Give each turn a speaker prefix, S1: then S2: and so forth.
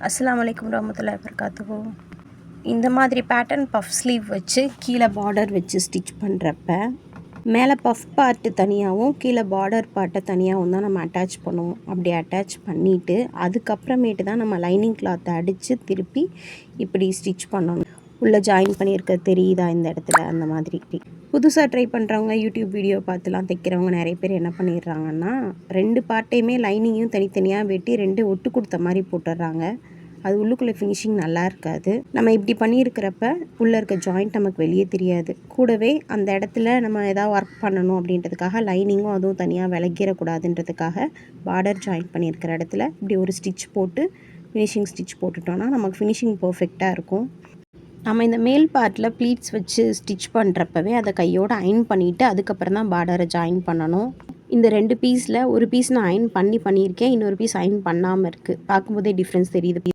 S1: அஸ்ஸலாமு அலைக்கும் வரஹ்மத்துல்லாஹி வபரகாத்துஹு. இந்த மாதிரி பேட்டர்ன் பஃப் ஸ்லீவ் வச்சு கீழே பார்டர் வச்சு ஸ்டிச் பண்ணுறப்ப மேலே பஃப் பார்ட்டு தனியாகவும் கீழே பார்டர் பார்ட்டை தனியாகவும் தான் நம்ம அட்டாச் பண்ணுவோம். அப்படி அட்டாச் பண்ணிவிட்டு அதுக்கப்புறமேட்டு தான் நம்ம லைனிங் கிளாத்தை அடித்து திருப்பி இப்படி ஸ்டிச் பண்ணணும். உள்ளே ஜாயின் பண்ணியிருக்க தெரியுதா இந்த இடத்துல, அந்த மாதிரி. புதுசாக ட்ரை பண்ணுறவங்க யூடியூப் வீடியோ பார்த்துலாம் தைக்கிறவங்க நிறைய பேர் என்ன பண்ணிடுறாங்கன்னா, 2 பார்ட்டையுமே லைனிங்கையும் தனித்தனியாக வெட்டி 2 ஒட்டு கொடுத்த மாதிரி போட்டுடுறாங்க. அது உள்ளுக்குள்ளே ஃபினிஷிங் நல்லா இருக்காது. நம்ம இப்படி பண்ணியிருக்கிறப்ப உள்ளே இருக்க ஜாயிண்ட் நமக்கு வெளியே தெரியாது. கூடவே அந்த இடத்துல நம்ம எதாவது ஒர்க் பண்ணணும் அப்படின்றதுக்காக லைனிங்கும் அதுவும் தனியாக விலகிடக்கூடாதுன்றதுக்காக பார்டர் ஜாயின் பண்ணியிருக்கிற இடத்துல இப்படி ஒரு ஸ்டிச் போட்டு ஃபினிஷிங் ஸ்டிச் போட்டுட்டோன்னா நமக்கு ஃபினிஷிங் பர்ஃபெக்டாக இருக்கும். நம்ம இந்த மேல் பார்ட்டில் ப்ளீட்ஸ் வச்சு ஸ்டிச் பண்ணுறப்பவே அதை கையோடு அயன் பண்ணிவிட்டு அதுக்கப்புறம் தான் பார்டரை ஜாயின் பண்ணணும். இந்த 2 பீஸில் ஒரு பீஸ் நான் அயன் பண்ணியிருக்கேன், இன்னொரு பீஸ் அயன் பண்ணாமல் இருக்குது. பார்க்கும்போதே டிஃப்ரென்ஸ் தெரியுது.